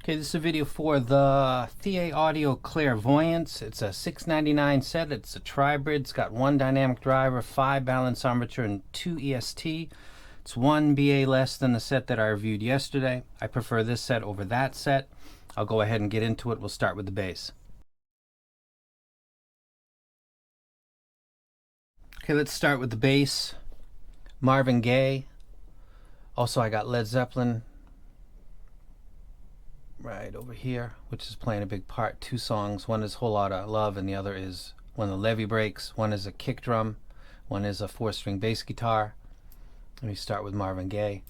Okay, this is a video for the ThieAudio Clairvoyance. It's a $6.99 set. It's a Tribrid. It's got one dynamic driver, 5 balance armature, and 2 EST. It's 1 BA less than the set that I reviewed yesterday. I prefer this set over that set. I'll go ahead and get into it. We'll start with the bass. Okay, let's start with the bass. Marvin Gaye. Also, I got Led Zeppelin right over here, which is playing a big part. 2 songs. One is Whole Lotta Love, and the other is When the Levee Breaks. One is a kick drum. One is a 4-string bass guitar. Let me start with Marvin Gaye.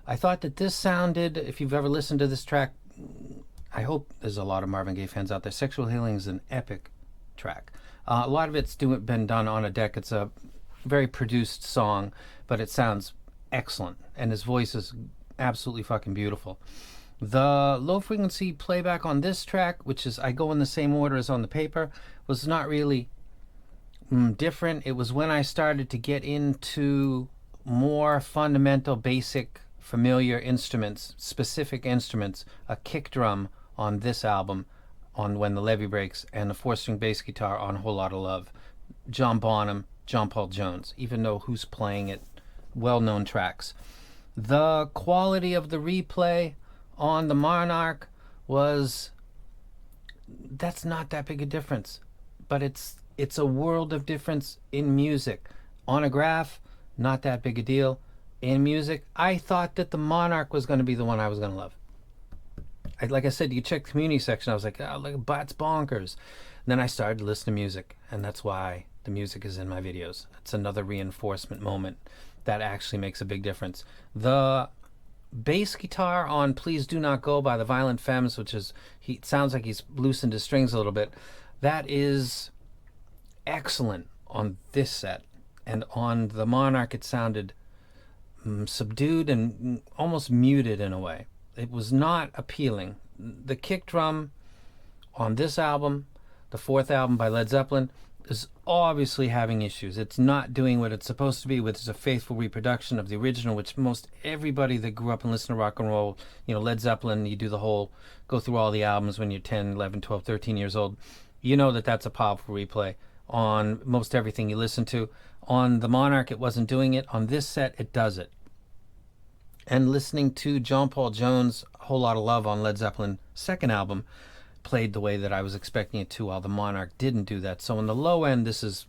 I thought that this sounded, if you've ever listened to this track, I hope there's a lot of Marvin Gaye fans out there. Sexual Healing is an epic track. A lot of it's been done on a deck. It's a very produced song, but it sounds excellent, and his voice is absolutely fucking beautiful. The low frequency playback on this track, which is I go in the same order as on the paper, was not really different. It was when I started to get into more fundamental, basic, familiar instruments, specific instruments, a kick drum on this album, on When the Levee Breaks, and a 4-string bass guitar on Whole Lotta Love. John Bonham, John Paul Jones, even though who's playing it, well-known tracks. The quality of the replay on the Monarch was, that's not that big a difference, but it's a world of difference in music. On a graph, not that big a deal. In music, I thought that the Monarch was going to be the one I was going to love. Like I said, you check the community section, I was like, oh, look, that's bonkers. And then I started to listen to music, and that's why the music is in my videos. It's another reinforcement moment that actually makes a big difference. The bass guitar on Please Do Not Go by the Violent Femmes, which is, it sounds like he's loosened his strings a little bit. That is excellent on this set. And on the Monarch, it sounded subdued and almost muted in a way. It was not appealing. The kick drum on this album, the 4th album by Led Zeppelin, is obviously having issues. It's not doing what it's supposed to be, which is a faithful reproduction of the original, which most everybody that grew up and listened to rock and roll, you know, Led Zeppelin, you do the whole, go through all the albums when you're 10, 11, 12, 13 years old. You know that that's a powerful replay on most everything you listen to. On the Monarch, it wasn't doing it. On this set, it does it. And listening to John Paul Jones' Whole Lotta Love on Led Zeppelin 2nd album played the way that I was expecting it to, while the Monarch didn't do that. So on the low end, this is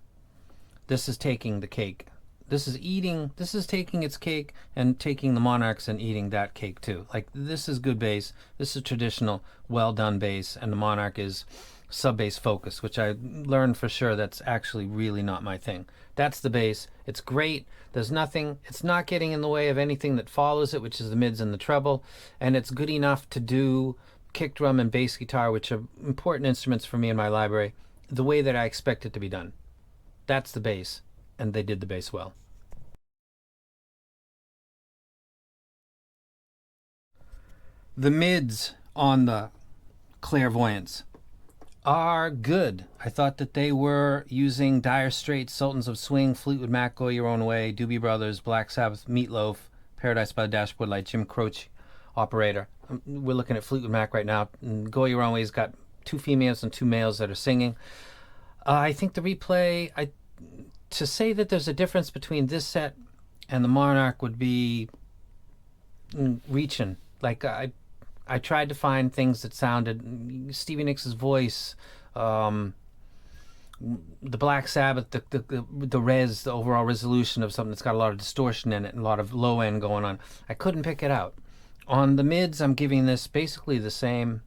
taking the cake. This is taking its cake and taking the Monarchs and eating that cake too. Like, this is good bass. This is traditional, well done bass, and the Monarch is sub-bass focus, which I learned for sure that's actually really not my thing. That's the bass. It's great. There's nothing, it's not getting in the way of anything that follows it, which is the mids and the treble, and it's good enough to do kick drum and bass guitar, which are important instruments for me in my library, the way that I expect it to be done. That's the bass, and they did the bass well. The mids on the Clairvoyance are good. I thought that they were using Dire Straits, Sultans of Swing, Fleetwood Mac, Go Your Own Way, Doobie Brothers, Black Sabbath, Meatloaf, Paradise by the Dashboard Light, Jim Croce, Operator. We're looking at Fleetwood Mac right now. Go Your Own Way's got 2 females and 2 males that are singing. I think the replay, to say that there's a difference between this set and the Monarch would be reaching. Like, I tried to find things that sounded, Stevie Nicks' voice, the Black Sabbath, the res, the overall resolution of something that's got a lot of distortion in it and a lot of low end going on. I couldn't pick it out. On the mids, I'm giving this basically the same.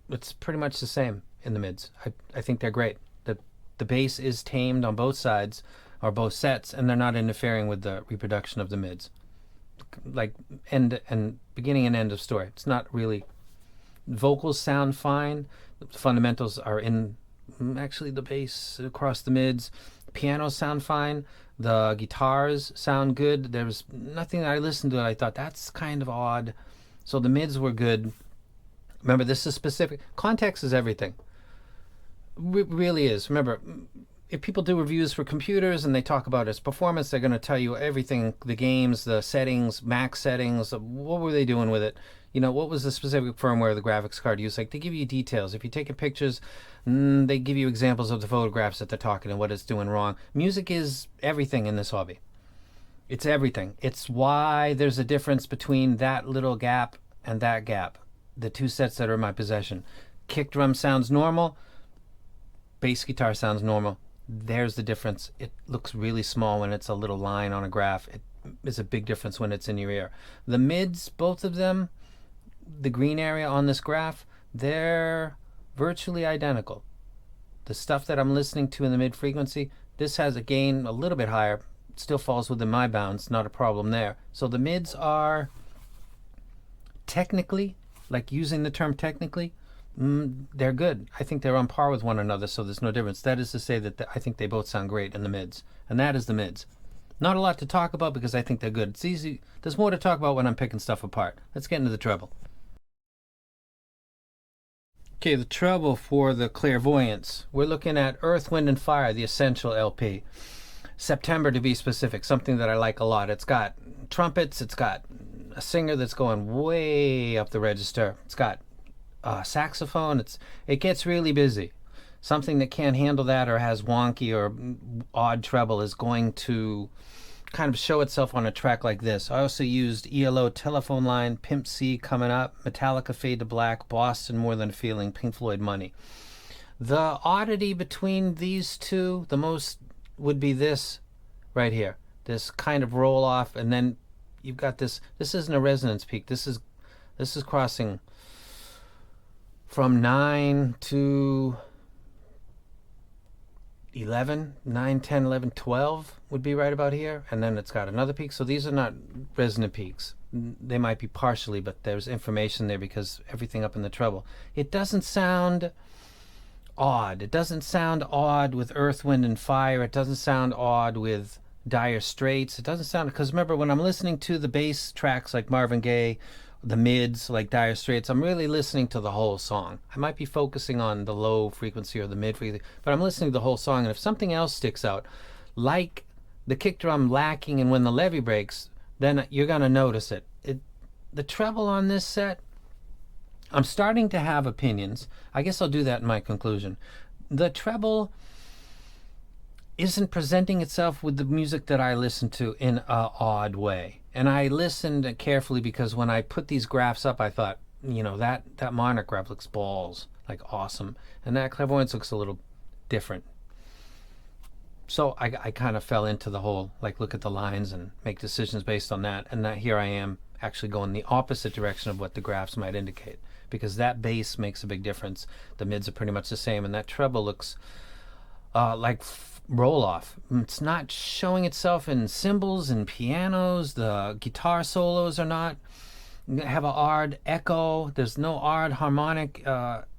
It's pretty much the same in the mids. I think they're great. The bass is tamed on both sides, or both sets, and they're not interfering with the reproduction of the mids. Like, end and beginning and end of story. It's not really, vocals sound fine. The fundamentals are in, actually, the bass across the mids. Pianos sound fine. The guitars sound good. There was nothing that I listened to I thought that's kind of odd. So the mids were good. Remember, this is specific. Context is everything. Really is. Remember, if people do reviews for computers and they talk about its performance, they're going to tell you everything, the games, the settings, max settings, what were they doing with it? You know, what was the specific firmware the graphics card used? Like, they give you details. If you're taking pictures, they give you examples of the photographs that they're talking and what it's doing wrong. Music is everything in this hobby. It's everything. It's why there's a difference between that little gap and that gap. The two sets that are in my possession. Kick drum sounds normal. Bass guitar sounds normal. There's the difference. It looks really small when it's a little line on a graph. It is a big difference when it's in your ear. The mids, both of them, the green area on this graph, they're virtually identical. The stuff that I'm listening to in the mid frequency, this has a gain a little bit higher. It still falls within my bounds, not a problem there. So the mids are technically, like using the term technically, they're good. I think they're on par with one another, so there's no difference. That is to say that I think they both sound great in the mids. And that is the mids. Not a lot to talk about because I think they're good. It's easy. There's more to talk about when I'm picking stuff apart. Let's get into the treble. Okay, the treble for the Clairvoyance. We're looking at Earth, Wind, and Fire, the Essential LP. September to be specific, something that I like a lot. It's got trumpets, it's got a singer that's going way up the register. It's got saxophone. It gets really busy. Something that can't handle that or has wonky or odd treble is going to kind of show itself on a track like this. I also used ELO, Telephone Line, Pimp C coming up, Metallica, Fade to Black, Boston, More Than a Feeling, Pink Floyd, Money. The oddity between these two, the most, would be this right here. This kind of roll off, and then you've got this. This isn't a resonance peak. This is crossing from 9 to 11, 9, 10, 11, 12 would be right about here. And then it's got another peak. So these are not resonant peaks. They might be partially, but there's information there because everything up in the treble. It doesn't sound odd. It doesn't sound odd with Earth, Wind, and Fire. It doesn't sound odd with Dire Straits. It doesn't sound, because remember, when I'm listening to the bass tracks like Marvin Gaye, the mids like Dire Straits, I'm really listening to the whole song. I might be focusing on the low frequency or the mid frequency, but I'm listening to the whole song. And if something else sticks out, like the kick drum lacking and when the levee breaks, then you're going to notice it. The treble on this set, I'm starting to have opinions. I guess I'll do that in my conclusion. The treble isn't presenting itself with the music that I listen to in an odd way. And I listened carefully because when I put these graphs up, I thought, you know, that Monarch graph looks balls, like awesome. And that Clairvoyance looks a little different. So I kind of fell into the whole, like, look at the lines and make decisions based on that. And that here I am actually going the opposite direction of what the graphs might indicate. Because that bass makes a big difference. The mids are pretty much the same. And that treble looks like roll off. It's not showing itself in cymbals and pianos. The guitar solos are not have an odd echo. There's no odd harmonic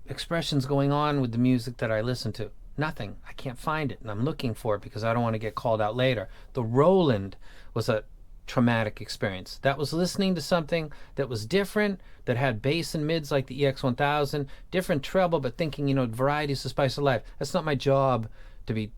expressions going on with the music that I listen to. Nothing. I can't find it, and I'm looking for it because I don't want to get called out later. The Roland was a traumatic experience. That was listening to something that was different, that had bass and mids like the EX1000, different treble, but thinking, you know, varieties to spice of life. That's not my job to be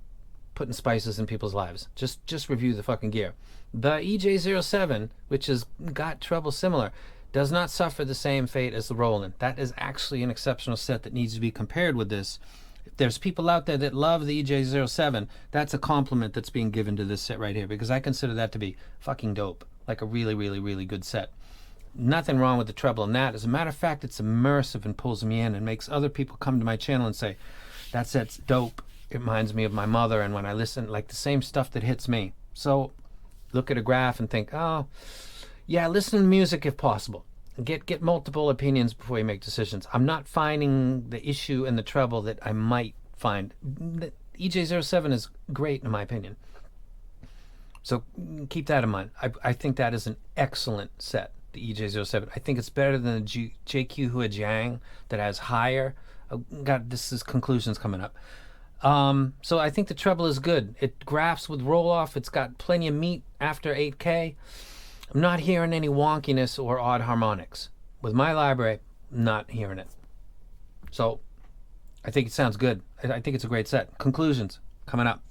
putting spices in people's lives. Just review the fucking gear. The EJ07, which has got treble similar, does not suffer the same fate as the Roland. That is actually an exceptional set that needs to be compared with this. If there's people out there that love the EJ07, that's a compliment that's being given to this set right here, because I consider that to be fucking dope. Like a really, really, really good set. Nothing wrong with the treble in that. As a matter of fact, it's immersive and pulls me in and makes other people come to my channel and say, that set's dope. It reminds me of my mother, and when I listen, like the same stuff that hits me. So look at a graph and think, oh, yeah, listen to music if possible. Get multiple opinions before you make decisions. I'm not finding the issue in the treble that I might find. The EJ07 is great in my opinion. So keep that in mind. I think that is an excellent set, the EJ07. I think it's better than the JQ Hua Jiang that has higher. God, this is conclusions coming up. So I think the treble is good. It graphs with roll-off. It's got plenty of meat after 8K. I'm not hearing any wonkiness or odd harmonics. With my library, not hearing it. So I think it sounds good. I think it's a great set. Conclusions. coming up.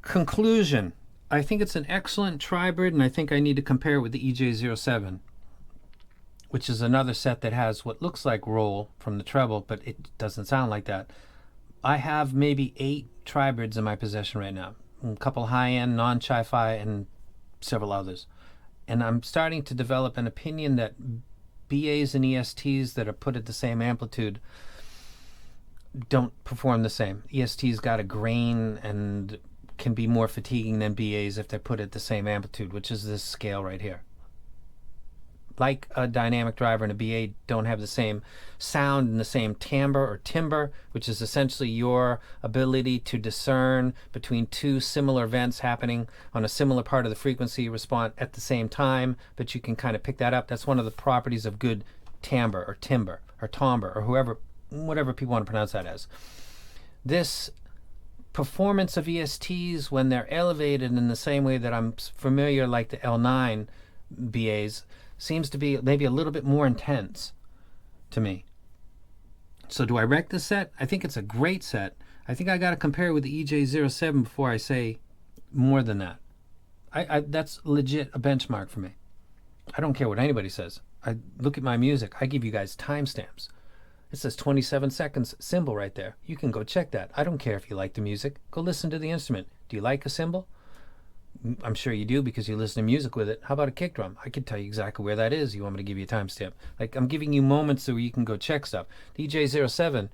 Conclusion. I think it's an excellent Tribrid, and I think I need to compare it with the EJ07, which is another set that has what looks like roll from the treble, but it doesn't sound like that. I have maybe 8 Tribrids in my possession right now, a couple high-end, non-chi-fi, and several others. And I'm starting to develop an opinion that BAs and ESTs that are put at the same amplitude don't perform the same. ESTs got a grain and can be more fatiguing than BAs if they're put at the same amplitude, which is this scale right here. Like a dynamic driver and a BA don't have the same sound and the same timbre or timbre, which is essentially your ability to discern between two similar events happening on a similar part of the frequency response at the same time, but you can kind of pick that up. That's one of the properties of good timbre or timbre or timbre or whatever people want to pronounce that as. This performance of ESTs when they're elevated in the same way that I'm familiar, like the L9 BAs, seems to be maybe a little bit more intense to me. So do I wreck this set? I think it's a great set. I think I got to compare it with the EJ07 before I say more than that. That's legit a benchmark for me. I don't care what anybody says. I look at my music. I give you guys timestamps. It says 27 seconds cymbal right there. You can go check that. I don't care if you like the music. Go listen to the instrument. Do you like a cymbal? I'm sure you do because you listen to music with it. How about a kick drum? I can tell you exactly where that is. You want me to give you a timestamp? Like, I'm giving you moments where you can go check stuff. DJ07,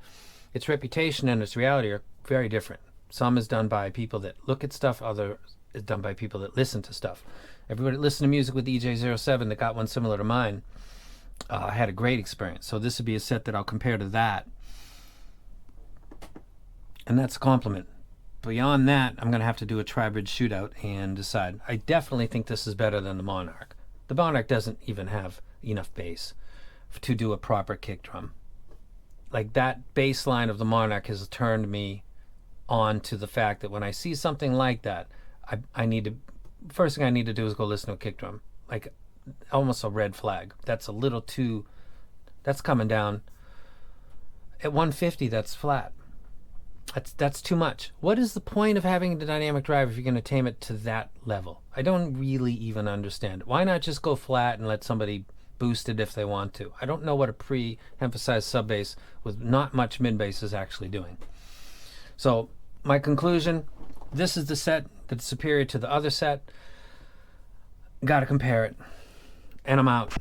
its reputation and its reality are very different. Some is done by people that look at stuff. Other is done by people that listen to stuff. Everybody that listened to music with DJ07 that got one similar to mine had a great experience. So this would be a set that I'll compare to that. And that's a compliment. Beyond that, I'm going to have to do a Tribrid shootout and decide. I definitely think this is better than the Monarch. The Monarch doesn't even have enough bass to do a proper kick drum. Like, that bass line of the Monarch has turned me on to the fact that when I see something like that, I need to, first thing I need to do is go listen to a kick drum. Like, almost a red flag. That's a little too, that's coming down. At 150, that's flat. That's too much. What is the point of having the dynamic drive if you're going to tame it to that level? I don't really even understand it. Why not just go flat and let somebody boost it if they want to? I don't know what a pre-emphasized sub bass with not much mid bass is actually doing. So my conclusion, this is the set that's superior to the other set. Got to compare it. And I'm out.